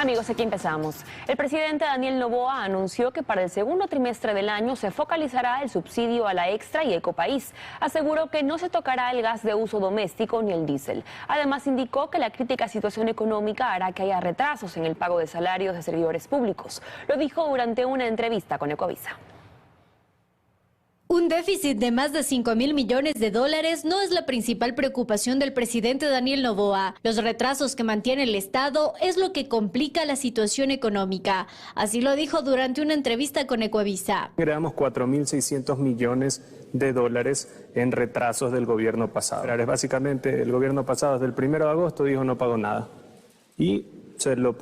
Amigos, aquí empezamos. El presidente Daniel Noboa anunció que para el segundo trimestre del año se focalizará el subsidio a la Extra y Ecopaís. Aseguró que no se tocará el gas de uso doméstico ni el diésel. Además, indicó que la crítica situación económica hará que haya retrasos en el pago de salarios de servidores públicos. Lo dijo durante una entrevista con Ecovisa. Un déficit de más de 5.000 millones de dólares no es la principal preocupación del presidente Daniel Noboa. Los retrasos que mantiene el Estado es lo que complica la situación económica. Así lo dijo durante una entrevista con Ecovisa. Creamos 4.600 millones de dólares en retrasos del gobierno pasado. Básicamente el gobierno pasado desde el 1 de agosto dijo no pagó nada y se lo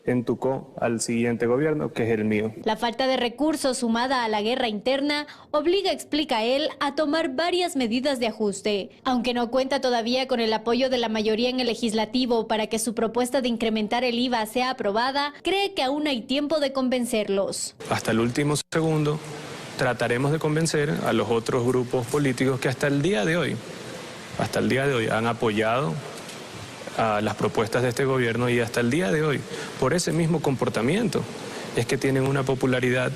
entucó al siguiente gobierno, que es el mío. La falta de recursos sumada a la guerra interna obliga, explica él, a tomar varias medidas de ajuste. Aunque no cuenta todavía con el apoyo de la mayoría en el legislativo para que su propuesta de incrementar el IVA sea aprobada, cree que aún hay tiempo de convencerlos. Hasta el último segundo trataremos de convencer a los otros grupos políticos que hasta el día de hoy han apoyado a las propuestas de este gobierno y hasta el día de hoy, por ese mismo comportamiento, es que tienen una popularidad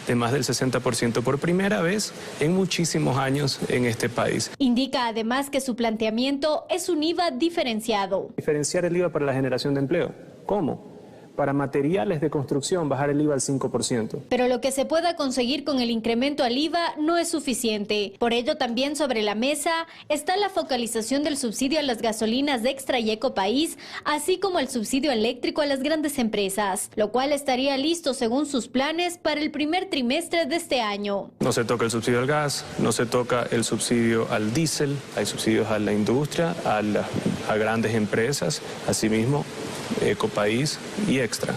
de más del 60% por primera vez en muchísimos años en este país. Indica además que su planteamiento es un IVA diferenciado. Diferenciar el IVA para la generación de empleo. ¿Cómo? Para materiales de construcción bajar el IVA al 5%. Pero lo que se pueda conseguir con el incremento al IVA no es suficiente. Por ello también sobre la mesa está la focalización del subsidio a las gasolinas de Extra y Ecopaís, así como el subsidio eléctrico a las grandes empresas, lo cual estaría listo según sus planes para el primer trimestre de este año. No se toca el subsidio al gas, no se toca el subsidio al diésel, hay subsidios a la industria, a grandes empresas, asimismo Ecopaís y Extra.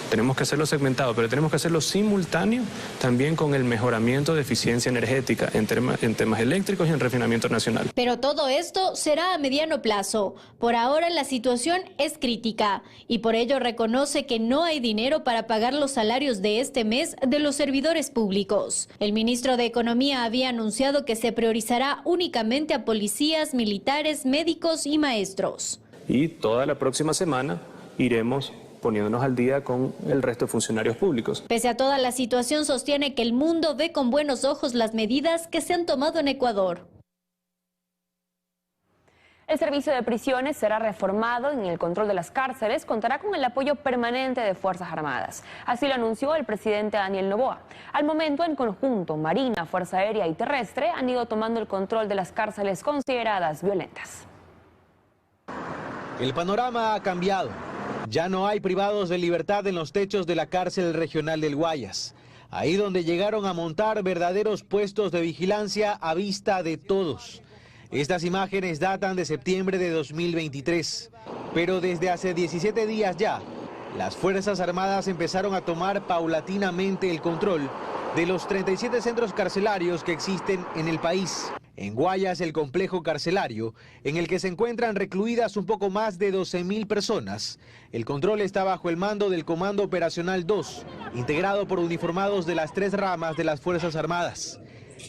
Tenemos que hacerlo segmentado, pero tenemos que hacerlo simultáneo también con el mejoramiento de eficiencia energética en temas eléctricos y en refinamiento nacional. Pero todo esto será a mediano plazo. Por ahora la situación es crítica y por ello reconoce que no hay dinero para pagar los salarios de este mes de los servidores públicos. El ministro de Economía había anunciado que se priorizará únicamente a policías, militares, médicos y maestros. Y toda la próxima semana iremos poniéndonos al día con el resto de funcionarios públicos. Pese a toda la situación, sostiene que el mundo ve con buenos ojos las medidas que se han tomado en Ecuador. El servicio de prisiones será reformado y en el control de las cárceles contará con el apoyo permanente de Fuerzas Armadas. Así lo anunció el presidente Daniel Noboa. Al momento, en conjunto, Marina, Fuerza Aérea y Terrestre han ido tomando el control de las cárceles consideradas violentas. El panorama ha cambiado. Ya no hay privados de libertad en los techos de la cárcel regional del Guayas. Ahí donde llegaron a montar verdaderos puestos de vigilancia a vista de todos. Estas imágenes datan de septiembre de 2023. Pero desde hace 17 días ya, las Fuerzas Armadas empezaron a tomar paulatinamente el control de los 37 centros carcelarios que existen en el país. En Guayas, el complejo carcelario, en el que se encuentran recluidas un poco más de 12.000 personas. El control está bajo el mando del Comando Operacional 2, integrado por uniformados de las 3 ramas de las Fuerzas Armadas.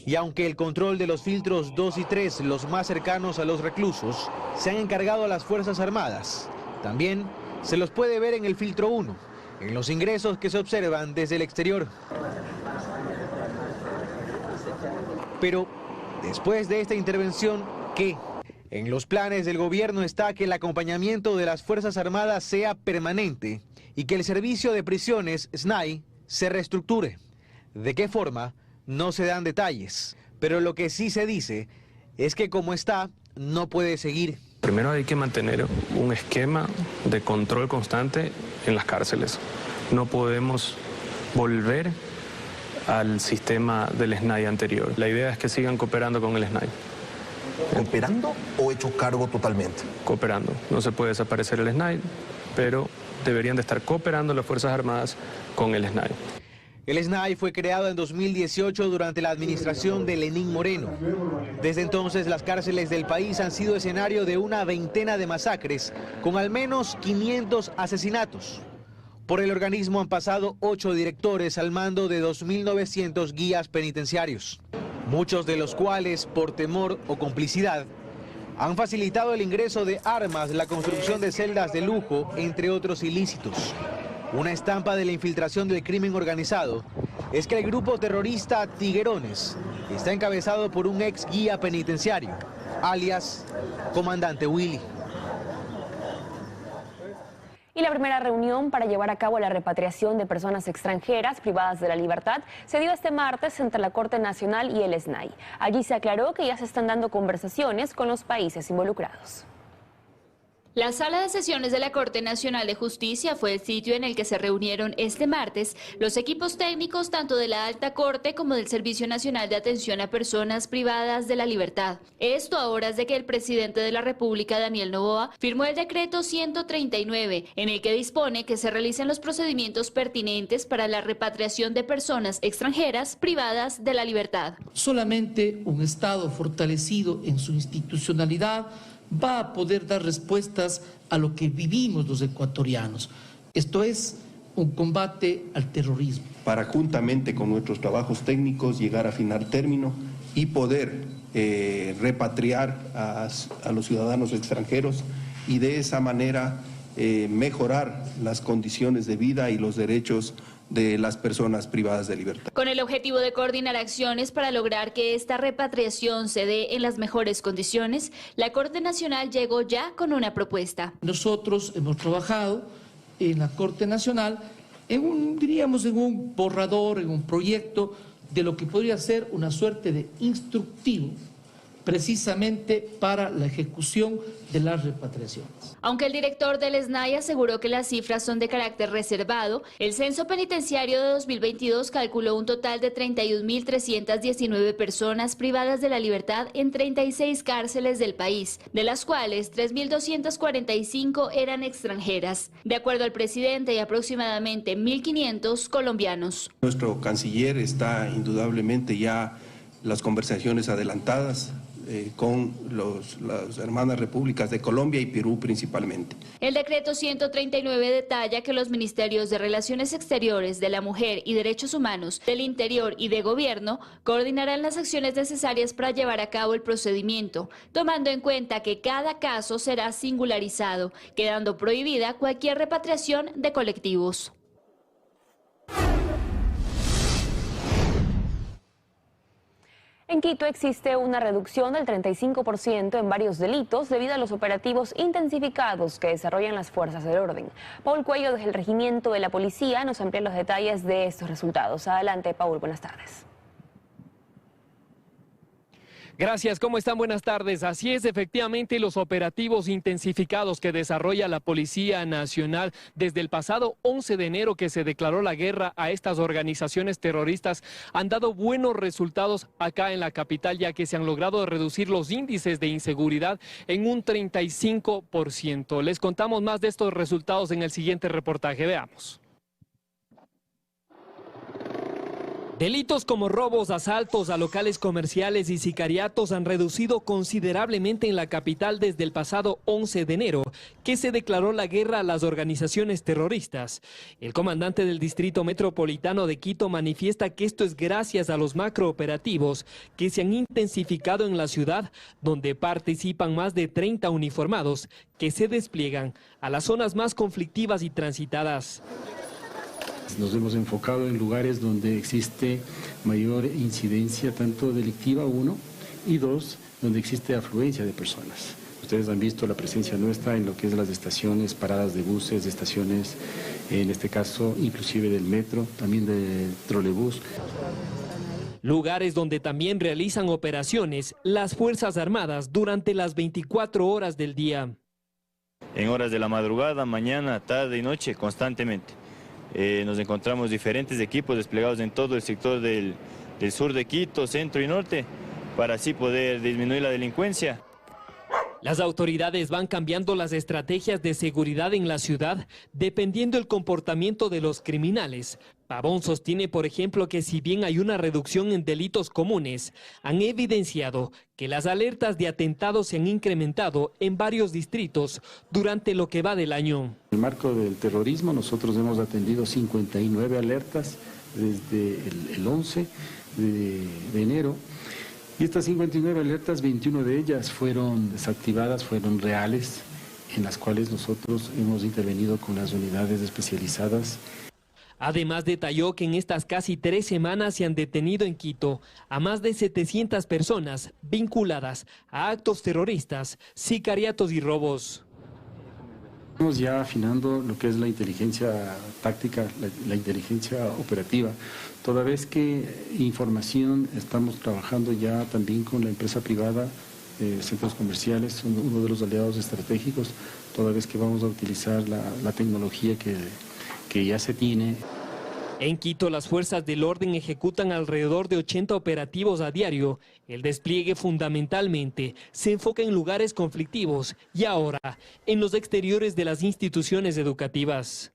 Y aunque el control de los filtros 2 y 3, los más cercanos a los reclusos, se han encargado a las Fuerzas Armadas, también se los puede ver en el filtro 1, en los ingresos que se observan desde el exterior. Pero después de esta intervención, ¿qué? En los planes del gobierno está que el acompañamiento de las Fuerzas Armadas sea permanente y que el servicio de prisiones, SNAI, se reestructure. ¿De qué forma? No se dan detalles. Pero lo que sí se dice es que como está, no puede seguir. Primero hay que mantener un esquema de control constante en las cárceles. No podemos volver al sistema del SNAI anterior. La idea es que sigan cooperando con el SNAI. ¿Cooperando o hecho cargo totalmente? Cooperando. No se puede desaparecer el SNAI, pero deberían de estar cooperando las Fuerzas Armadas con el SNAI. El SNAI fue creado en 2018 durante la administración de Lenín Moreno. Desde entonces, las cárceles del país han sido escenario de una veintena de masacres, con al menos 500 asesinatos. Por el organismo han pasado 8 directores al mando de 2.900 guías penitenciarios, muchos de los cuales, por temor o complicidad, Han facilitado el ingreso de armas, la construcción de celdas de lujo, entre otros ilícitos. Una estampa de la infiltración del crimen organizado es que el grupo terrorista Tiguerones está encabezado por un ex guía penitenciario, alias Comandante Willy. Y la primera reunión para llevar a cabo la repatriación de personas extranjeras privadas de la libertad se dio este martes entre la Corte Nacional y el SNAI. Allí se aclaró que ya se están dando conversaciones con los países involucrados. La sala de sesiones de la Corte Nacional de Justicia fue el sitio en el que se reunieron este martes los equipos técnicos tanto de la Alta Corte como del Servicio Nacional de Atención a Personas Privadas de la Libertad. Esto a horas de que el presidente de la República, Daniel Noboa, firmó el decreto 139, en el que dispone que se realicen los procedimientos pertinentes para la repatriación de personas extranjeras privadas de la libertad. Solamente un Estado fortalecido en su institucionalidad va a poder dar respuestas a lo que vivimos los ecuatorianos. Esto es un combate al terrorismo. Para juntamente con nuestros trabajos técnicos llegar a final término y poder repatriar a los ciudadanos extranjeros y de esa manera mejorar las condiciones de vida y los derechos de las personas privadas de libertad. Con el objetivo de coordinar acciones para lograr que esta repatriación se dé en las mejores condiciones, la Corte Nacional llegó ya con una propuesta. Nosotros hemos trabajado en la Corte Nacional en un borrador, en un proyecto de lo que podría ser una suerte de instructivo precisamente para la ejecución de las repatriaciones. Aunque el director del SNAI aseguró que las cifras son de carácter reservado, el censo penitenciario de 2022 calculó un total de 31.319 personas privadas de la libertad en 36 cárceles del país, de las cuales 3.245 eran extranjeras. De acuerdo al presidente, hay aproximadamente 1.500 colombianos. Nuestro canciller está indudablemente ya las conversaciones adelantadas con las hermanas repúblicas de Colombia y Perú principalmente. El decreto 139 detalla que los ministerios de Relaciones Exteriores, de la Mujer y Derechos Humanos, del Interior y de Gobierno coordinarán las acciones necesarias para llevar a cabo el procedimiento, tomando en cuenta que cada caso será singularizado, quedando prohibida cualquier repatriación de colectivos. En Quito existe una reducción del 35% en varios delitos debido a los operativos intensificados que desarrollan las fuerzas del orden. Paul Cuello, desde el Regimiento de la Policía, nos amplía los detalles de estos resultados. Adelante, Paul, buenas tardes. Gracias, ¿cómo están? Buenas tardes. Así es, efectivamente, los operativos intensificados que desarrolla la Policía Nacional desde el pasado 11 de enero que se declaró la guerra a estas organizaciones terroristas han dado buenos resultados acá en la capital, ya que se han logrado reducir los índices de inseguridad en un 35%. Les contamos más de estos resultados en el siguiente reportaje. Veamos. Delitos como robos, asaltos a locales comerciales y sicariatos han reducido considerablemente en la capital desde el pasado 11 de enero, que se declaró la guerra a las organizaciones terroristas. El comandante del Distrito Metropolitano de Quito manifiesta que esto es gracias a los macrooperativos que se han intensificado en la ciudad, donde participan más de 30 uniformados que se despliegan a las zonas más conflictivas y transitadas. Nos hemos enfocado en lugares donde existe mayor incidencia tanto delictiva, 1, y 2, donde existe afluencia de personas. Ustedes han visto la presencia nuestra en lo que es las estaciones, paradas de buses, de estaciones, en este caso inclusive del metro, también del trolebús. Lugares donde también realizan operaciones las Fuerzas Armadas durante las 24 horas del día. En horas de la madrugada, mañana, tarde y noche, constantemente. Nos encontramos diferentes equipos desplegados en todo el sector del sur de Quito, centro y norte, para así poder disminuir la delincuencia. Las autoridades van cambiando las estrategias de seguridad en la ciudad dependiendo del comportamiento de los criminales. Pavón sostiene, por ejemplo, que si bien hay una reducción en delitos comunes, han evidenciado que las alertas de atentados se han incrementado en varios distritos durante lo que va del año. En el marco del terrorismo nosotros hemos atendido 59 alertas desde el 11 de enero. Y estas 59 alertas, 21 de ellas fueron desactivadas, fueron reales, en las cuales nosotros hemos intervenido con las unidades especializadas. Además detalló que en estas casi 3 semanas se han detenido en Quito a más de 700 personas vinculadas a actos terroristas, sicariatos y robos. Estamos ya afinando lo que es la inteligencia táctica, la inteligencia operativa. Toda vez que información estamos trabajando ya también con la empresa privada, centros comerciales, son uno de los aliados estratégicos, toda vez que vamos a utilizar la tecnología que ya se tiene. En Quito, las fuerzas del orden ejecutan alrededor de 80 operativos a diario. El despliegue fundamentalmente se enfoca en lugares conflictivos y ahora en los exteriores de las instituciones educativas.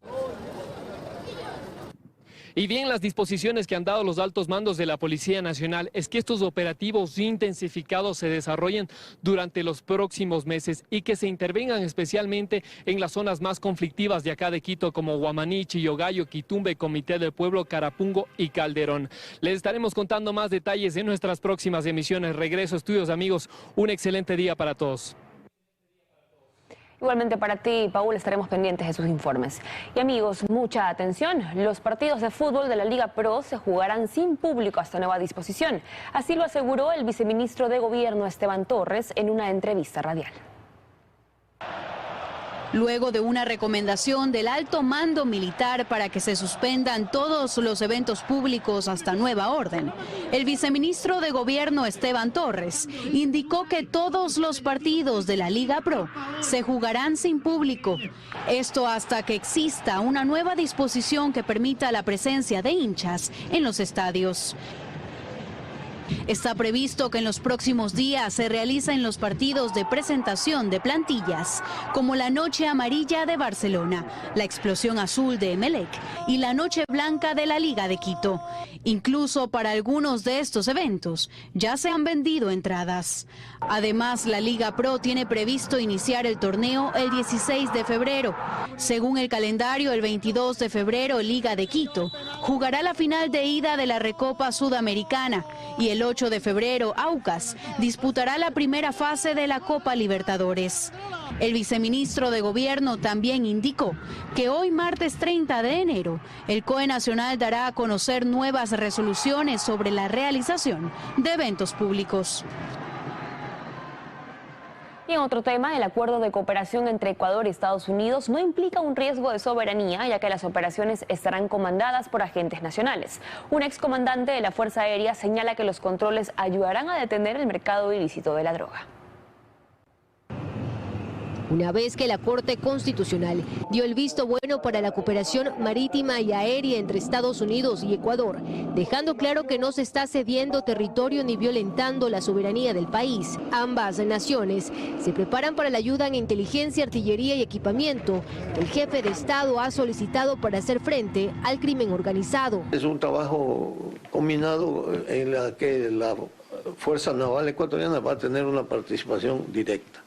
Y bien, las disposiciones que han dado los altos mandos de la Policía Nacional es que estos operativos intensificados se desarrollen durante los próximos meses y que se intervengan especialmente en las zonas más conflictivas de acá de Quito, como Guamaní, Chillogallo, Quitumbe, Comité del Pueblo, Carapungo y Calderón. Les estaremos contando más detalles en nuestras próximas emisiones. Regreso a estudios, amigos. Un excelente día para todos. Igualmente para ti, Paul, estaremos pendientes de sus informes. Y amigos, mucha atención. Los partidos de fútbol de la Liga Pro se jugarán sin público hasta nueva disposición. Así lo aseguró el viceministro de Gobierno Esteban Torres en una entrevista radial. Luego de una recomendación del alto mando militar para que se suspendan todos los eventos públicos hasta nueva orden, el viceministro de Gobierno Esteban Torres indicó que todos los partidos de la Liga Pro se jugarán sin público. Esto hasta que exista una nueva disposición que permita la presencia de hinchas en los estadios. Está previsto que en los próximos días se realicen los partidos de presentación de plantillas, como la Noche Amarilla de Barcelona, la Explosión Azul de Emelec y la Noche Blanca de la Liga de Quito. Incluso para algunos de estos eventos ya se han vendido entradas. Además, la Liga Pro tiene previsto iniciar el torneo el 16 de febrero. Según el calendario, el 22 de febrero, Liga de Quito jugará la final de ida de la Recopa Sudamericana y el 8 de febrero, Aucas disputará la primera fase de la Copa Libertadores. El viceministro de Gobierno también indicó que hoy, martes 30 de enero, el COE Nacional dará a conocer nuevas resoluciones sobre la realización de eventos públicos. Y en otro tema, el acuerdo de cooperación entre Ecuador y Estados Unidos no implica un riesgo de soberanía, ya que las operaciones estarán comandadas por agentes nacionales. Un excomandante de la Fuerza Aérea señala que los controles ayudarán a detener el mercado ilícito de la droga. Una vez que la Corte Constitucional dio el visto bueno para la cooperación marítima y aérea entre Estados Unidos y Ecuador, dejando claro que no se está cediendo territorio ni violentando la soberanía del país, ambas naciones se preparan para la ayuda en inteligencia, artillería y equipamiento que el jefe de Estado ha solicitado para hacer frente al crimen organizado. Es un trabajo combinado en la que la Fuerza Naval Ecuatoriana va a tener una participación directa.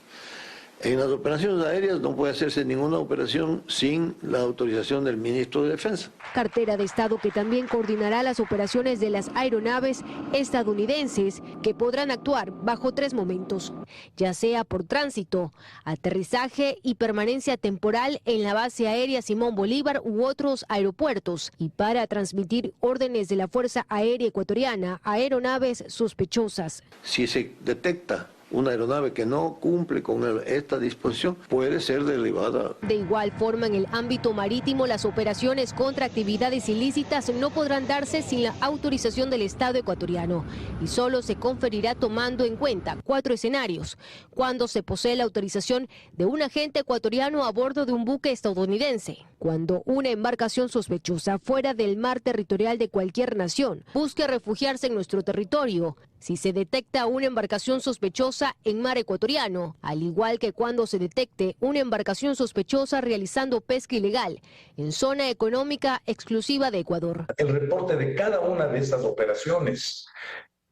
En las operaciones aéreas no puede hacerse ninguna operación sin la autorización del ministro de Defensa. Cartera de Estado que también coordinará las operaciones de las aeronaves estadounidenses que podrán actuar bajo 3 momentos, ya sea por tránsito, aterrizaje y permanencia temporal en la base aérea Simón Bolívar u otros aeropuertos, y para transmitir órdenes de la Fuerza Aérea Ecuatoriana a aeronaves sospechosas. Si se detecta una aeronave que no cumple con esta disposición, puede ser derribada. De igual forma, en el ámbito marítimo, las operaciones contra actividades ilícitas no podrán darse sin la autorización del Estado ecuatoriano y solo se conferirá tomando en cuenta 4 escenarios: cuando se posee la autorización de un agente ecuatoriano a bordo de un buque estadounidense, cuando una embarcación sospechosa fuera del mar territorial de cualquier nación busque refugiarse en nuestro territorio, si se detecta una embarcación sospechosa en mar ecuatoriano, al igual que cuando se detecte una embarcación sospechosa realizando pesca ilegal en zona económica exclusiva de Ecuador. El reporte de cada una de estas operaciones,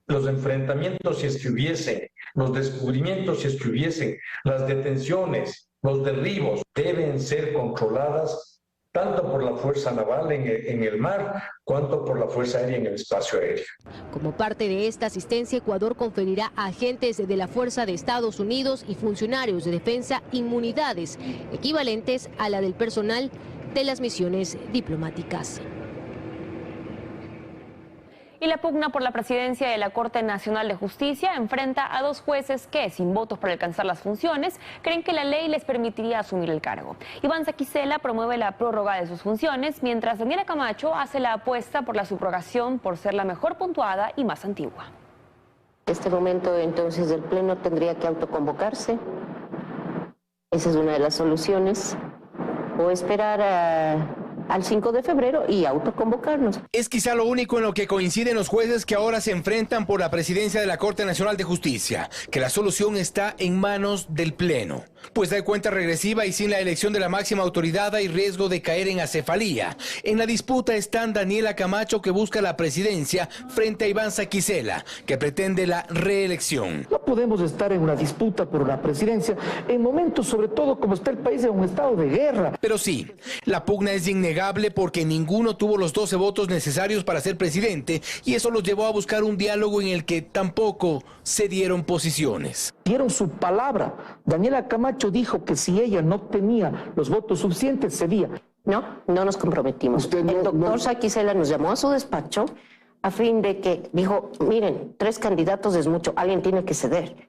los enfrentamientos si es que hubiesen, los descubrimientos si es que hubiesen, las detenciones, los derribos, deben ser controladas tanto por la Fuerza Naval en el mar, cuanto por la Fuerza Aérea en el espacio aéreo. Como parte de esta asistencia, Ecuador conferirá a agentes de la Fuerza de Estados Unidos y funcionarios de defensa inmunidades equivalentes a la del personal de las misiones diplomáticas. Y la pugna por la presidencia de la Corte Nacional de Justicia enfrenta a dos jueces que, sin votos para alcanzar las funciones, creen que la ley les permitiría asumir el cargo. Iván Saquicela promueve la prórroga de sus funciones, mientras Daniela Camacho hace la apuesta por la subrogación por ser la mejor puntuada y más antigua. En este momento, entonces, el Pleno tendría que autoconvocarse. Esa es una de las soluciones. O esperar al 5 de febrero y autoconvocarnos. Es quizá lo único en lo que coinciden los jueces que ahora se enfrentan por la presidencia de la Corte Nacional de Justicia, que la solución está en manos del Pleno. Pues hay cuenta regresiva y sin la elección de la máxima autoridad hay riesgo de caer en acefalía. En la disputa están Daniela Camacho, que busca la presidencia, frente a Iván Saquicela, que pretende la reelección. No podemos estar en una disputa por la presidencia en momentos, sobre todo como está el país, en un estado de guerra. Pero sí, la pugna es innegable porque ninguno tuvo los 12 votos necesarios para ser presidente y eso los llevó a buscar un diálogo en el que tampoco se dieron posiciones. Dieron su palabra. Daniela Camacho dijo que si ella no tenía los votos suficientes cedía. No nos comprometimos. El doctor Saquicela nos llamó a su despacho a fin de que dijo, miren, 3 candidatos es mucho, alguien tiene que ceder.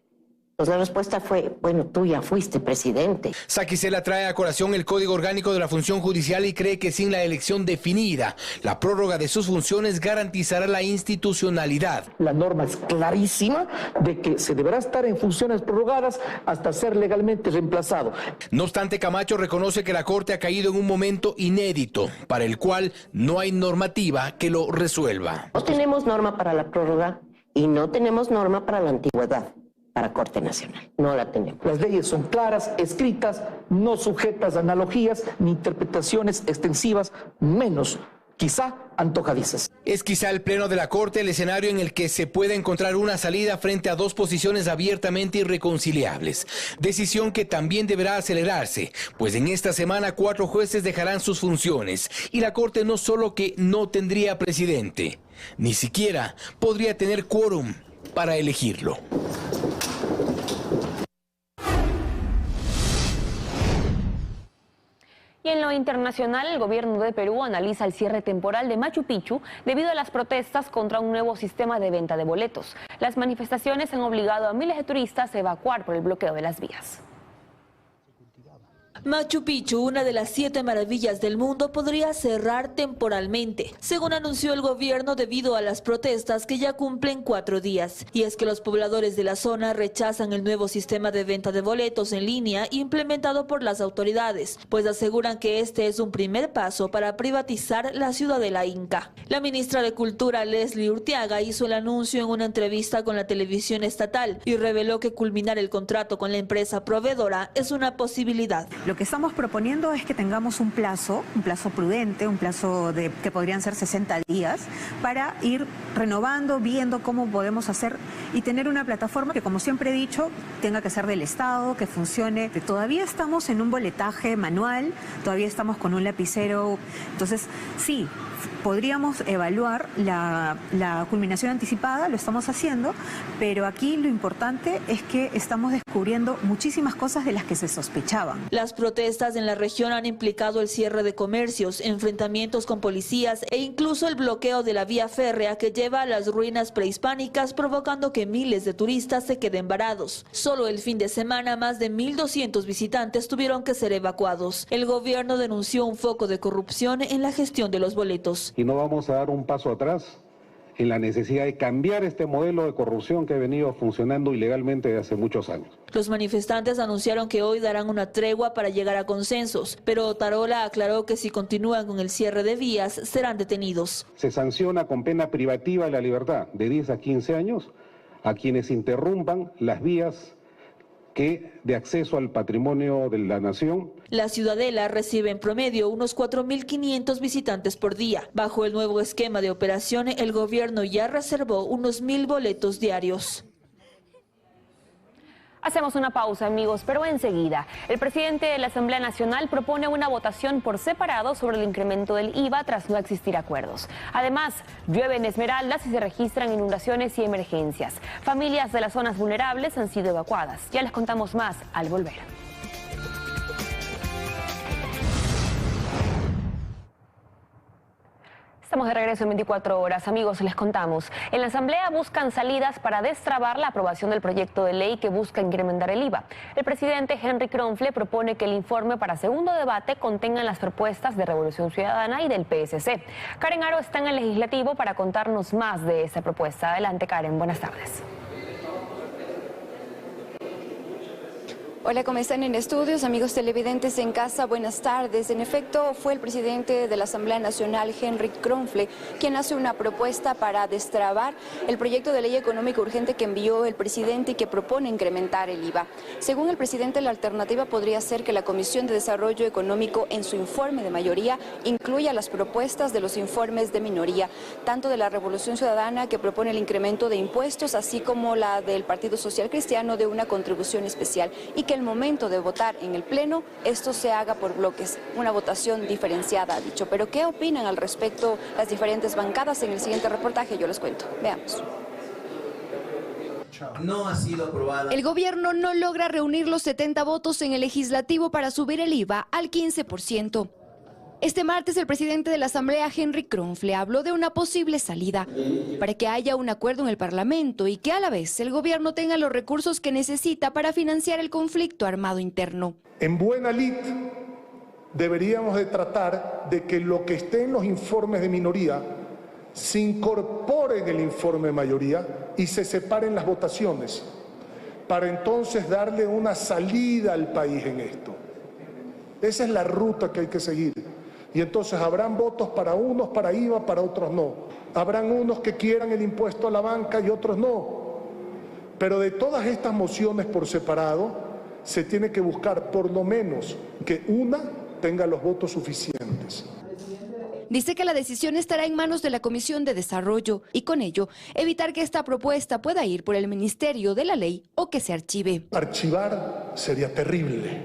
Pues la respuesta fue, bueno, tú ya fuiste presidente. Saquicela trae a colación el Código Orgánico de la Función Judicial y cree que sin la elección definida, la prórroga de sus funciones garantizará la institucionalidad. La norma es clarísima de que se deberá estar en funciones prorrogadas hasta ser legalmente reemplazado. No obstante, Camacho reconoce que la Corte ha caído en un momento inédito, para el cual no hay normativa que lo resuelva. No tenemos norma para la prórroga y no tenemos norma para la antigüedad. Para Corte Nacional, no la tenemos. Las leyes son claras, escritas, no sujetas a analogías ni interpretaciones extensivas, menos, quizá, antojadizas. Es quizá el Pleno de la Corte el escenario en el que se pueda encontrar una salida frente a dos posiciones abiertamente irreconciliables. Decisión que también deberá acelerarse, pues en esta semana 4 jueces dejarán sus funciones y la Corte no solo que no tendría presidente, ni siquiera podría tener quórum para elegirlo. Y en lo internacional, el gobierno de Perú analiza el cierre temporal de Machu Picchu debido a las protestas contra un nuevo sistema de venta de boletos. Las manifestaciones han obligado a miles de turistas a evacuar por el bloqueo de las vías. Machu Picchu, una de las 7 maravillas del mundo, podría cerrar temporalmente, según anunció el gobierno debido a las protestas que ya cumplen 4 días. Y es que los pobladores de la zona rechazan el nuevo sistema de venta de boletos en línea implementado por las autoridades, pues aseguran que este es un primer paso para privatizar la ciudadela inca. La ministra de Cultura, Leslie Urteaga, hizo el anuncio en una entrevista con la televisión estatal y reveló que culminar el contrato con la empresa proveedora es una posibilidad. Lo que estamos proponiendo es que tengamos un plazo prudente, un plazo que podrían ser 60 días, para ir renovando, viendo cómo podemos hacer y tener una plataforma que, como siempre he dicho, tenga que ser del Estado, que funcione. Todavía estamos en un boletaje manual, todavía estamos con un lapicero, entonces sí, podríamos evaluar la culminación anticipada, lo estamos haciendo, pero aquí lo importante es que estamos descubriendo muchísimas cosas de las que se sospechaban. Las protestas en la región han implicado el cierre de comercios, enfrentamientos con policías e incluso el bloqueo de la vía férrea que lleva a las ruinas prehispánicas, provocando que miles de turistas se queden varados. Solo el fin de semana, más de 1.200 visitantes tuvieron que ser evacuados. El gobierno denunció un foco de corrupción en la gestión de los boletos. Y no vamos a dar un paso atrás en la necesidad de cambiar este modelo de corrupción que ha venido funcionando ilegalmente desde hace muchos años. Los manifestantes anunciaron que hoy darán una tregua para llegar a consensos, pero Otarola aclaró que si continúan con el cierre de vías, serán detenidos. Se sanciona con pena privativa de la libertad de 10 a 15 años a quienes interrumpan las vías de acceso al patrimonio de la nación. La ciudadela recibe en promedio unos 4.500 visitantes por día. Bajo el nuevo esquema de operación, el gobierno ya reservó unos 1.000 boletos diarios. Hacemos una pausa, amigos, pero enseguida. El presidente de la Asamblea Nacional propone una votación por separado sobre el incremento del IVA tras no existir acuerdos. Además, llueve en Esmeraldas y se registran inundaciones y emergencias. Familias de las zonas vulnerables han sido evacuadas. Ya les contamos más al volver. Estamos de regreso en 24 horas. Amigos, les contamos. En la Asamblea buscan salidas para destrabar la aprobación del proyecto de ley que busca incrementar el IVA. El presidente Henry Kronfle propone que el informe para segundo debate contenga las propuestas de Revolución Ciudadana y del PSC. Karen Aro está en el Legislativo para contarnos más de esta propuesta. Adelante, Karen. Buenas tardes. Hola, ¿cómo están en estudios? Amigos televidentes en casa, buenas tardes. En efecto, fue el presidente de la Asamblea Nacional, Henry Kronfle, quien hace una propuesta para destrabar el proyecto de ley económica urgente que envió el presidente y que propone incrementar el IVA. Según el presidente, la alternativa podría ser que la Comisión de Desarrollo Económico, en su informe de mayoría, incluya las propuestas de los informes de minoría, tanto de la Revolución Ciudadana, que propone el incremento de impuestos, así como la del Partido Social Cristiano de una contribución especial, y que el momento de votar en el Pleno, esto se haga por bloques, una votación diferenciada, ha dicho. Pero ¿qué opinan al respecto las diferentes bancadas? En el siguiente reportaje yo les cuento. Veamos. No ha sido aprobada. El gobierno no logra reunir los 70 votos en el legislativo para subir el IVA al 15%. Este martes el presidente de la Asamblea, Henry Kronfle, habló de una posible salida para que haya un acuerdo en el Parlamento y que a la vez el gobierno tenga los recursos que necesita para financiar el conflicto armado interno. En buena lid deberíamos de tratar de que lo que esté en los informes de minoría se incorpore en el informe de mayoría y se separen las votaciones, para entonces darle una salida al país en esto. Esa es la ruta que hay que seguir. Y entonces habrán votos para unos, para IVA, para otros no. Habrán unos que quieran el impuesto a la banca y otros no. Pero de todas estas mociones por separado, se tiene que buscar por lo menos que una tenga los votos suficientes. Dice que la decisión estará en manos de la Comisión de Desarrollo y con ello evitar que esta propuesta pueda ir por el Ministerio de la Ley o que se archive. Archivar sería terrible,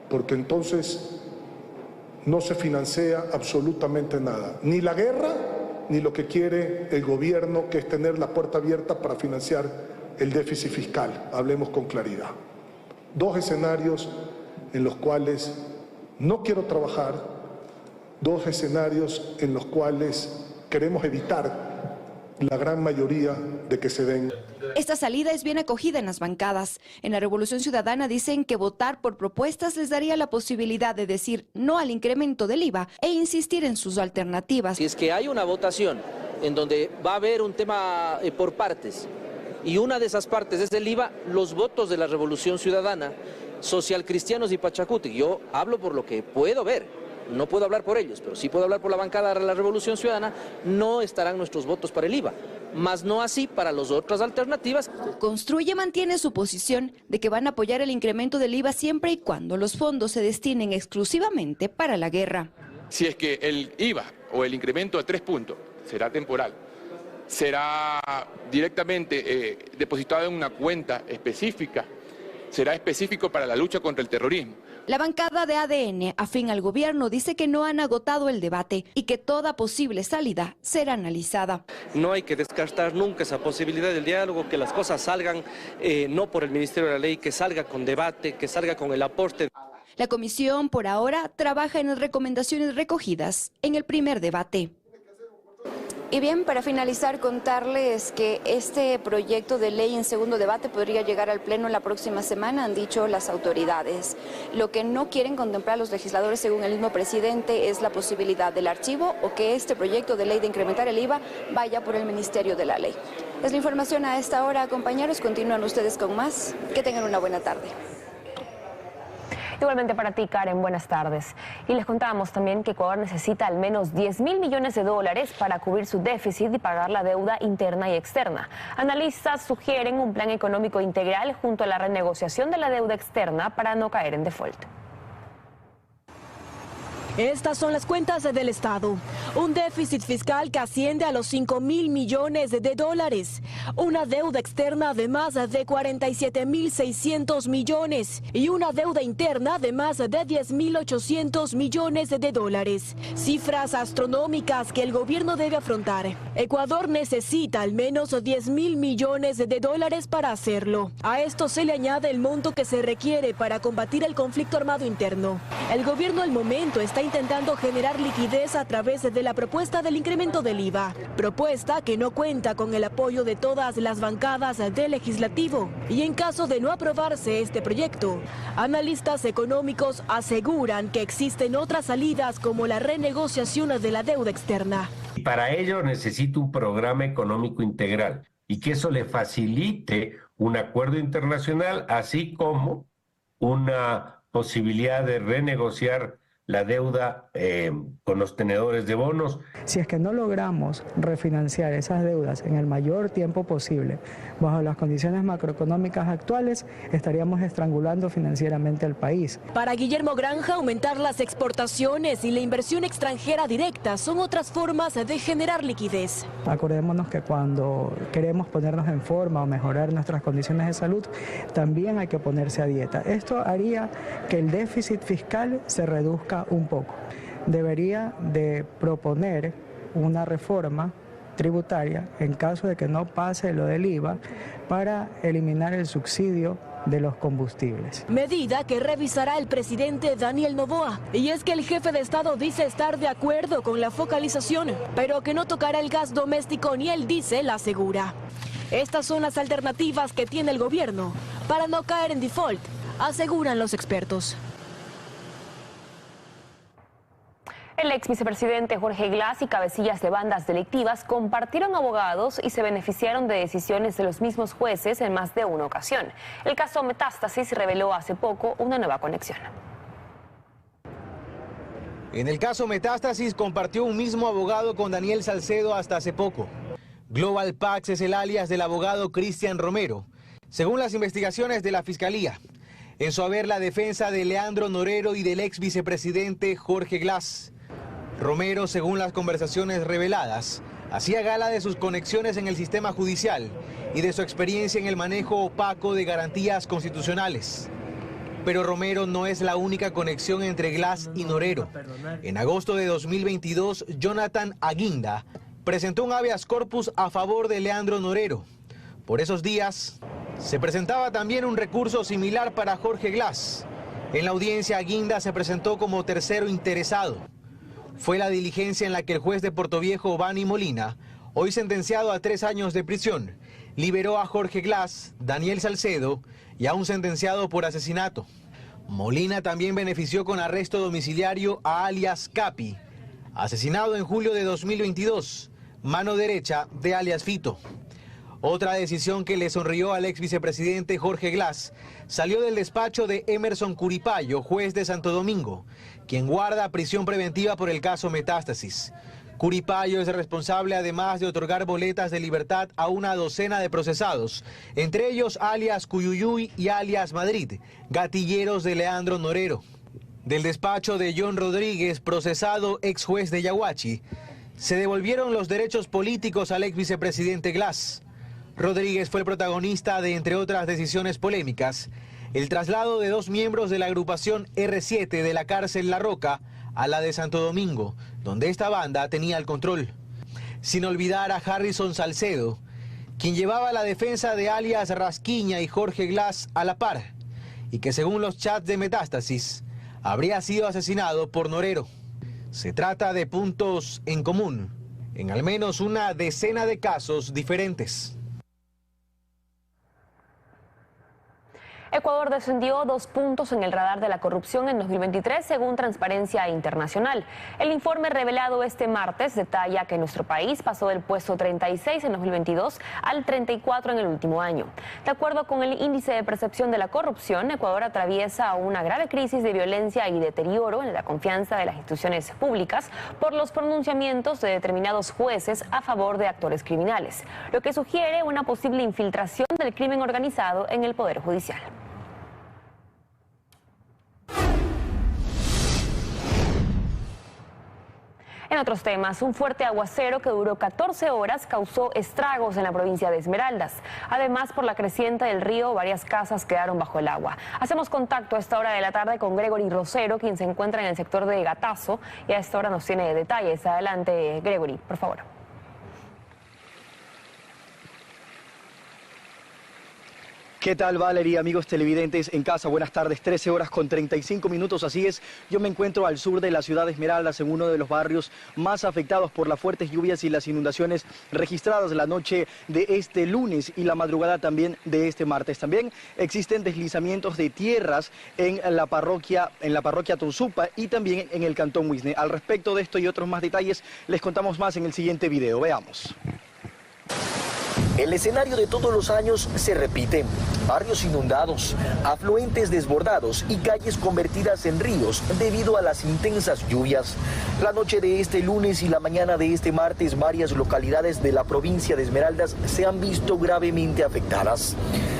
porque entonces no se financia absolutamente nada, ni la guerra, ni lo que quiere el gobierno, que es tener la puerta abierta para financiar el déficit fiscal. Hablemos con claridad. Dos escenarios en los cuales no quiero trabajar, dos escenarios en los cuales queremos evitar la gran mayoría de que se den. Esta salida es bien acogida en las bancadas. En la Revolución Ciudadana dicen que votar por propuestas les daría la posibilidad de decir no al incremento del IVA e insistir en sus alternativas. Si es que hay una votación en donde va a haber un tema por partes y una de esas partes es el IVA, los votos de la Revolución Ciudadana, Social Cristianos y Pachacuti, yo hablo por lo que puedo ver. No puedo hablar por ellos, pero sí puedo hablar por la bancada de la Revolución Ciudadana, no estarán nuestros votos para el IVA, más no así para las otras alternativas. Construye mantiene su posición de que van a apoyar el incremento del IVA siempre y cuando los fondos se destinen exclusivamente para la guerra. Si es que el IVA o el incremento de 3 puntos será temporal, será directamente depositado en una cuenta específica, será específico para la lucha contra el terrorismo. La bancada de ADN, afín al gobierno, dice que no han agotado el debate y que toda posible salida será analizada. No hay que descartar nunca esa posibilidad del diálogo, que las cosas salgan no por el Ministerio de la Ley, que salga con debate, que salga con el aporte. La comisión, por ahora, trabaja en las recomendaciones recogidas en el primer debate. Y bien, para finalizar, contarles que este proyecto de ley en segundo debate podría llegar al Pleno la próxima semana, han dicho las autoridades. Lo que no quieren contemplar los legisladores, según el mismo presidente, es la posibilidad del archivo o que este proyecto de ley de incrementar el IVA vaya por el Ministerio de la Ley. Es la información a esta hora, compañeros. Continúan ustedes con más. Que tengan una buena tarde. Igualmente para ti, Karen, buenas tardes. Y les contábamos también que Ecuador necesita al menos 10.000 millones de dólares para cubrir su déficit y pagar la deuda interna y externa. Analistas sugieren un plan económico integral junto a la renegociación de la deuda externa para no caer en default. Estas son las cuentas del Estado. Un déficit fiscal que asciende a los 5.000 millones de dólares. Una deuda externa de más de 47.600 millones. Y una deuda interna de más de 10.800 millones de dólares. Cifras astronómicas que el gobierno debe afrontar. Ecuador necesita al menos 10.000 millones de dólares para hacerlo. A esto se le añade el monto que se requiere para combatir el conflicto armado interno. El gobierno al momento está intentando generar liquidez a través de la propuesta del incremento del IVA, propuesta que no cuenta con el apoyo de todas las bancadas del legislativo. Y en caso de no aprobarse este proyecto, analistas económicos aseguran que existen otras salidas como la renegociación de la deuda externa. Para ello necesita un programa económico integral y que eso le facilite un acuerdo internacional, así como una posibilidad de renegociar la deuda con los tenedores de bonos. Si es que no logramos refinanciar esas deudas en el mayor tiempo posible, bajo las condiciones macroeconómicas actuales, estaríamos estrangulando financieramente al país. Para Guillermo Granja, aumentar las exportaciones y la inversión extranjera directa son otras formas de generar liquidez. Acordémonos que cuando queremos ponernos en forma o mejorar nuestras condiciones de salud, también hay que ponerse a dieta. Esto haría que el déficit fiscal se reduzca un poco. Debería de proponer una reforma tributaria en caso de que no pase lo del IVA para eliminar el subsidio de los combustibles. Medida que revisará el presidente Daniel Noboa. Y es que el jefe de Estado dice estar de acuerdo con la focalización, pero que no tocará el gas doméstico ni el diésel, asegura. Estas son las alternativas que tiene el gobierno para no caer en default, aseguran los expertos. El ex vicepresidente Jorge Glass y cabecillas de bandas delictivas compartieron abogados y se beneficiaron de decisiones de los mismos jueces en más de una ocasión. El caso Metástasis reveló hace poco una nueva conexión. En el caso Metástasis compartió un mismo abogado con Daniel Salcedo hasta hace poco. Global Pax es el alias del abogado Cristian Romero, según las investigaciones de la Fiscalía. En su haber la defensa de Leandro Norero y del ex vicepresidente Jorge Glass. Romero, según las conversaciones reveladas, hacía gala de sus conexiones en el sistema judicial y de su experiencia en el manejo opaco de garantías constitucionales. Pero Romero no es la única conexión entre Glass y Norero. En agosto de 2022, Jonathan Aguinda presentó un habeas corpus a favor de Leandro Norero. Por esos días, se presentaba también un recurso similar para Jorge Glass. En la audiencia, Aguinda se presentó como tercero interesado. Fue la diligencia en la que el juez de Portoviejo, Bani Molina, hoy sentenciado a 3 años de prisión, liberó a Jorge Glass, Daniel Salcedo y a un sentenciado por asesinato. Molina también benefició con arresto domiciliario a alias Capi, asesinado en julio de 2022, mano derecha de alias Fito. Otra decisión que le sonrió al ex vicepresidente Jorge Glass salió del despacho de Emerson Curipayo, juez de Santo Domingo, quien guarda prisión preventiva por el caso Metástasis. Curipayo es responsable además de otorgar boletas de libertad a una docena de procesados, entre ellos alias Cuyuyuy y alias Madrid, gatilleros de Leandro Norero. Del despacho de John Rodríguez, procesado ex juez de Yaguachi, se devolvieron los derechos políticos al ex vicepresidente Glass. Rodríguez fue el protagonista de, entre otras decisiones polémicas, el traslado de 2 miembros de la agrupación R7 de la cárcel La Roca a la de Santo Domingo, donde esta banda tenía el control. Sin olvidar a Harrison Salcedo, quien llevaba la defensa de alias Rasquiña y Jorge Glass a la par, y que según los chats de Metástasis, habría sido asesinado por Norero. Se trata de puntos en común, en al menos una decena de casos diferentes. Ecuador descendió 2 puntos en el radar de la corrupción en 2023, según Transparencia Internacional. El informe revelado este martes detalla que nuestro país pasó del puesto 36 en 2022 al 34 en el último año. De acuerdo con el Índice de Percepción de la Corrupción, Ecuador atraviesa una grave crisis de violencia y deterioro en la confianza de las instituciones públicas por los pronunciamientos de determinados jueces a favor de actores criminales, lo que sugiere una posible infiltración del crimen organizado en el Poder Judicial. En otros temas, un fuerte aguacero que duró 14 horas causó estragos en la provincia de Esmeraldas. Además, por la creciente del río, varias casas quedaron bajo el agua. Hacemos contacto a esta hora de la tarde con Gregory Rosero, quien se encuentra en el sector de Gatazo, y a esta hora nos tiene detalles. Adelante, Gregory, por favor. ¿Qué tal, Valerie? Amigos televidentes en casa, buenas tardes. 13 horas con 35 minutos, así es. Yo me encuentro al sur de la ciudad de Esmeraldas, en uno de los barrios más afectados por las fuertes lluvias y las inundaciones registradas la noche de este lunes y la madrugada también de este martes. También existen deslizamientos de tierras en la parroquia Tonsupa y también en el cantón Huisne. Al respecto de esto y otros más detalles, les contamos más en el siguiente video. Veamos. El escenario de todos los años se repite. Barrios inundados, afluentes desbordados y calles convertidas en ríos debido a las intensas lluvias. La noche de este lunes y la mañana de este martes, varias localidades de la provincia de Esmeraldas se han visto gravemente afectadas.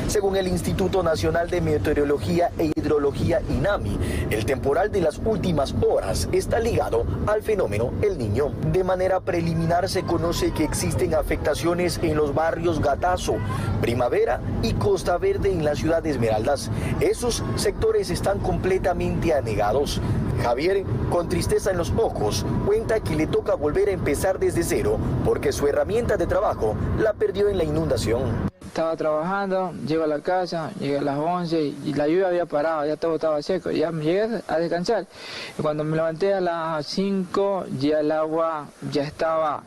Según el Instituto Nacional de Meteorología e Hidrología, INAMI, el temporal de las últimas horas está ligado al fenómeno El Niño. De manera preliminar se conoce que existen afectaciones en los barrios Gatazo, Primavera y Costa Verde en la ciudad de Esmeraldas. Esos sectores están completamente anegados. Javier, con tristeza en los ojos, cuenta que le toca volver a empezar desde cero porque su herramienta de trabajo la perdió en la inundación. Estaba trabajando, llego a la casa, llegué a las 11 y la lluvia había parado, ya todo estaba seco, ya me llegué a descansar. Y cuando me levanté a las 5, ya el agua ya estaba,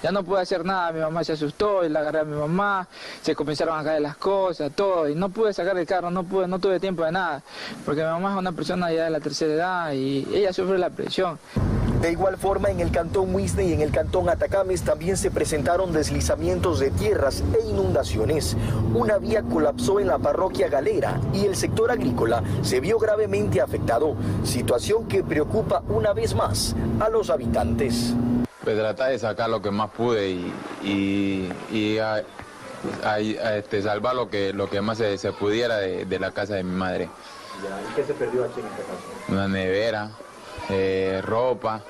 ya no pude hacer nada, mi mamá se asustó y la agarré a mi mamá, se comenzaron a caer las cosas, todo, y no pude sacar el carro, no tuve tiempo de nada, porque mi mamá es una persona ya de la tercera edad y ella sufre la presión. De igual forma, en el cantón Huisne y en el cantón Atacames también se presentaron deslizamientos de tierras e inundaciones. Una vía colapsó en la parroquia Galera y el sector agrícola se vio gravemente afectado, situación que preocupa una vez más a los habitantes. Pues tratar de sacar lo que más pude y salvar lo que más se pudiera de la casa de mi madre. ¿Y qué se perdió aquí en este caso? Una nevera, ropa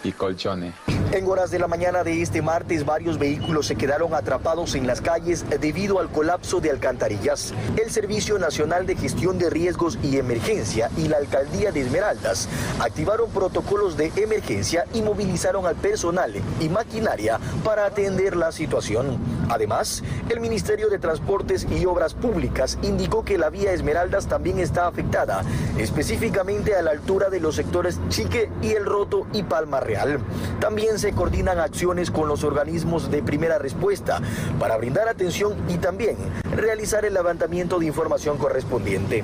y colchones. En horas de la mañana de este martes, varios vehículos se quedaron atrapados en las calles debido al colapso de alcantarillas. El Servicio Nacional de Gestión de Riesgos y Emergencia y la Alcaldía de Esmeraldas activaron protocolos de emergencia y movilizaron al personal y maquinaria para atender la situación. Además, el Ministerio de Transportes y Obras Públicas indicó que la vía Esmeraldas también está afectada, específicamente a la altura de los sectores Chique y El Roto y Palma Real. También se coordinan acciones con los organismos de primera respuesta para brindar atención y también realizar el levantamiento de información correspondiente.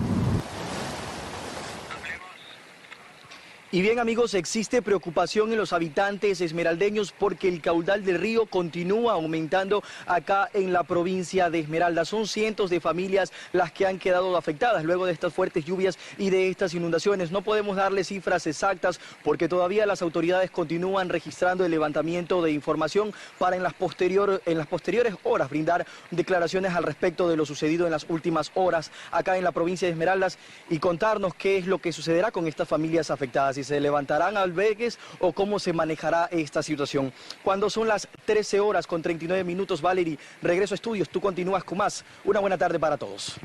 Y bien, amigos, existe preocupación en los habitantes esmeraldeños porque el caudal del río continúa aumentando acá en la provincia de Esmeraldas. Son cientos de familias las que han quedado afectadas luego de estas fuertes lluvias y de estas inundaciones. No podemos darle cifras exactas porque todavía las autoridades continúan registrando el levantamiento de información para en las posteriores horas brindar declaraciones al respecto de lo sucedido en las últimas horas acá en la provincia de Esmeraldas y contarnos qué es lo que sucederá con estas familias afectadas. Si se levantarán albergues o cómo se manejará esta situación. Cuando son las 13 horas con 39 minutos, Valerie, regreso a estudios, tú continúas con más. Una buena tarde para todos.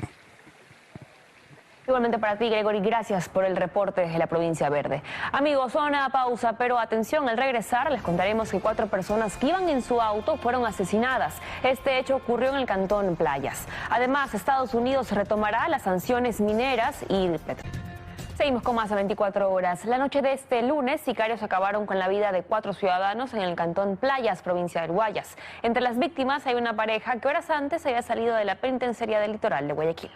Igualmente para ti, Gregory, gracias por el reporte desde la provincia verde. Amigos, una pausa, pero atención, al regresar les contaremos que 4 personas que iban en su auto fueron asesinadas. Este hecho ocurrió en el cantón Playas. Además, Estados Unidos retomará las sanciones mineras y de petróleo. Seguimos con más a 24 horas. La noche de este lunes, sicarios acabaron con la vida de 4 ciudadanos en el cantón Playas, provincia del Guayas. Entre las víctimas hay una pareja que horas antes había salido de la penitenciaría del litoral de Guayaquil.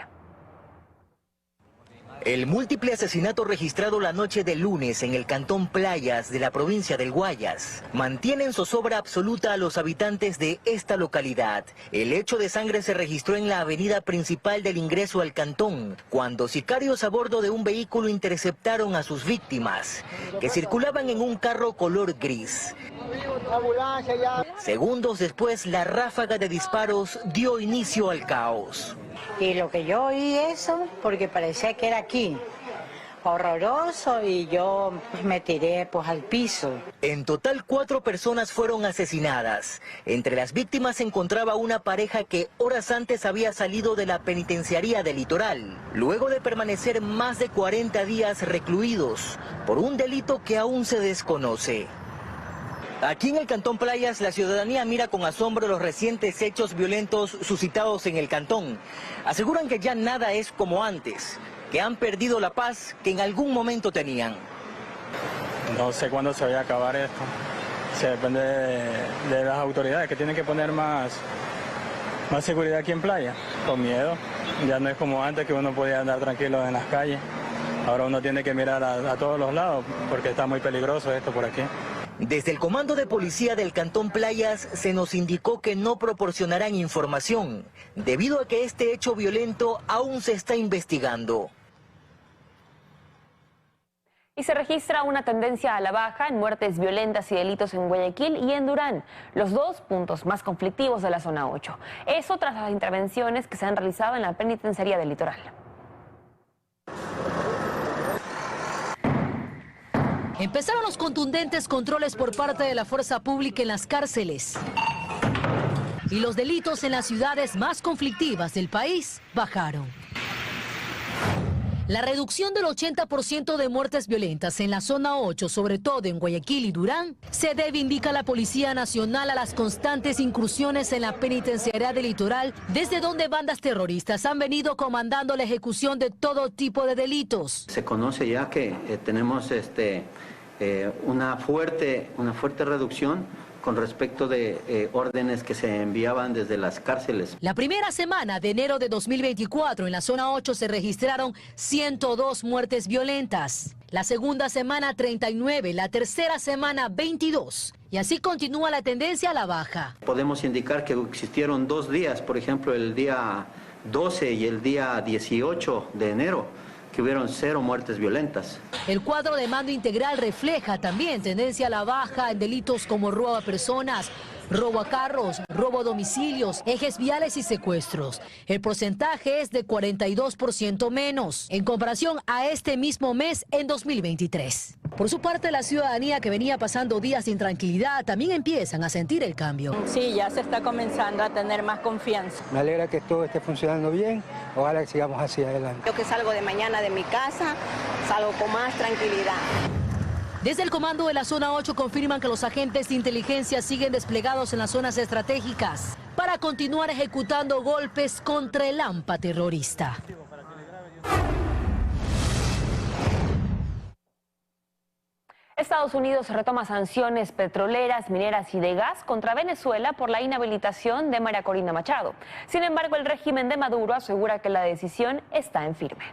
El múltiple asesinato registrado la noche del lunes en el cantón Playas de la provincia del Guayas mantiene en zozobra absoluta a los habitantes de esta localidad. El hecho de sangre se registró en la avenida principal del ingreso al cantón, cuando sicarios a bordo de un vehículo interceptaron a sus víctimas, que circulaban en un carro color gris. Segundos después, la ráfaga de disparos dio inicio al caos. Y lo que yo oí eso, porque parecía que era aquí. fue horroroso y yo me tiré pues al piso. En total 4 personas fueron asesinadas. Entre las víctimas se encontraba una pareja que horas antes había salido de la penitenciaría del Litoral, luego de permanecer más de 40 días recluidos por un delito que aún se desconoce. Aquí en el Cantón Playas, la ciudadanía mira con asombro los recientes hechos violentos suscitados en el cantón. Aseguran que ya nada es como antes, que han perdido la paz que en algún momento tenían. No sé cuándo se vaya a acabar esto. Se depende de las autoridades que tienen que poner más seguridad aquí en Playa. Con miedo. Ya no es como antes que uno podía andar tranquilo en las calles. Ahora uno tiene que mirar a todos los lados porque está muy peligroso esto por aquí. Desde el Comando de Policía del Cantón Playas se nos indicó que no proporcionarán información, debido a que este hecho violento aún se está investigando. Y se registra una tendencia a la baja en muertes violentas y delitos en Guayaquil y en Durán, los 2 puntos más conflictivos de la zona 8. Eso tras las intervenciones que se han realizado en la penitenciaría del Litoral. Empezaron los contundentes controles por parte de la fuerza pública en las cárceles. Y los delitos en las ciudades más conflictivas del país bajaron. La reducción del 80% de muertes violentas en la zona 8, sobre todo en Guayaquil y Durán, se debe, indica la Policía Nacional, a las constantes incursiones en la penitenciaría del Litoral, desde donde bandas terroristas han venido comandando la ejecución de todo tipo de delitos. Se conoce ya que tenemos una fuerte reducción con respecto de órdenes que se enviaban desde las cárceles. La primera semana de enero de 2024 en la zona 8 se registraron 102 muertes violentas. La segunda semana 39, la tercera semana 22. Y así continúa la tendencia a la baja. Podemos indicar que existieron 2 días, por ejemplo el día 12 y el día 18 de enero, que hubieron 0 muertes violentas. El cuadro de mando integral refleja también tendencia a la baja en delitos como robo a personas, robo a carros, robo a domicilios, ejes viales y secuestros. El porcentaje es de 42% menos en comparación a este mismo mes en 2023. Por su parte, la ciudadanía, que venía pasando días de intranquilidad, también empiezan a sentir el cambio. Sí, ya se está comenzando a tener más confianza. Me alegra que todo esté funcionando bien, ojalá que sigamos hacia adelante. Yo que salgo de mañana de mi casa, salgo con más tranquilidad. Desde el comando de la zona 8 confirman que los agentes de inteligencia siguen desplegados en las zonas estratégicas para continuar ejecutando golpes contra el hampa terrorista. Estados Unidos retoma sanciones petroleras, mineras y de gas contra Venezuela por la inhabilitación de María Corina Machado. Sin embargo, el régimen de Maduro asegura que la decisión está en firme.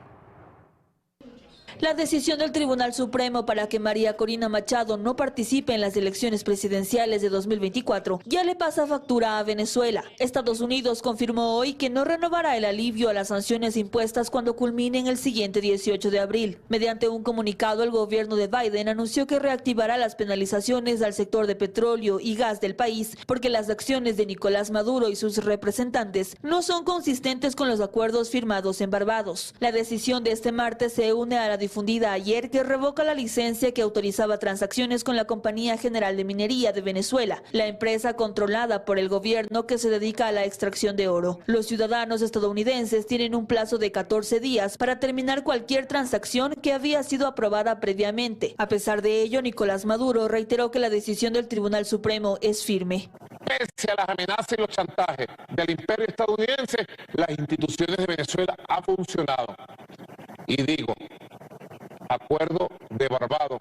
La decisión del Tribunal Supremo para que María Corina Machado no participe en las elecciones presidenciales de 2024 ya le pasa factura a Venezuela. Estados Unidos confirmó hoy que no renovará el alivio a las sanciones impuestas cuando culminen el siguiente 18 de abril. Mediante un comunicado, el gobierno de Biden anunció que reactivará las penalizaciones al sector de petróleo y gas del país porque las acciones de Nicolás Maduro y sus representantes no son consistentes con los acuerdos firmados en Barbados. La decisión de este martes se une a la difundida ayer, que revoca la licencia que autorizaba transacciones con la Compañía General de Minería de Venezuela, la empresa controlada por el gobierno que se dedica a la extracción de oro. Los ciudadanos estadounidenses tienen un plazo de 14 días para terminar cualquier transacción que había sido aprobada previamente. A pesar de ello, Nicolás Maduro reiteró que la decisión del Tribunal Supremo es firme. Pese a las amenazas y los chantajes del imperio estadounidense, las instituciones de Venezuela han funcionado. Y digo, Acuerdo de Barbados,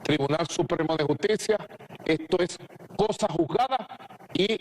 Tribunal Supremo de Justicia, esto es cosa juzgada y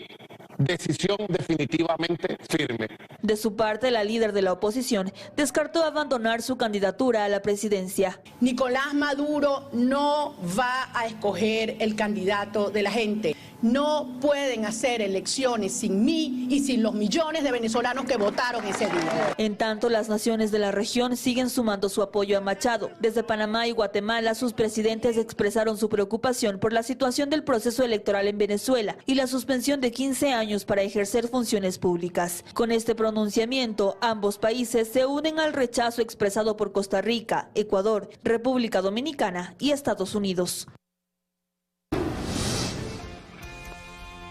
decisión definitivamente firme. De su parte, la líder de la oposición descartó abandonar su candidatura a la presidencia. Nicolás Maduro no va a escoger el candidato de la gente. no pueden hacer elecciones sin mí y sin los millones de venezolanos que votaron ese día. En tanto, las naciones de la región siguen sumando su apoyo a Machado. Desde Panamá y Guatemala, sus presidentes expresaron su preocupación por la situación del proceso electoral en Venezuela y la suspensión de 15 años para ejercer funciones públicas. Con este pronunciamiento, ambos países se unen al rechazo expresado por Costa Rica, Ecuador, República Dominicana y Estados Unidos.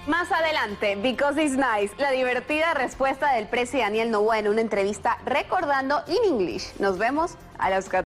Más adelante, Because It's Nice, la divertida respuesta del presidente Daniel Noboa en una entrevista recordando in English. Nos vemos a las 14.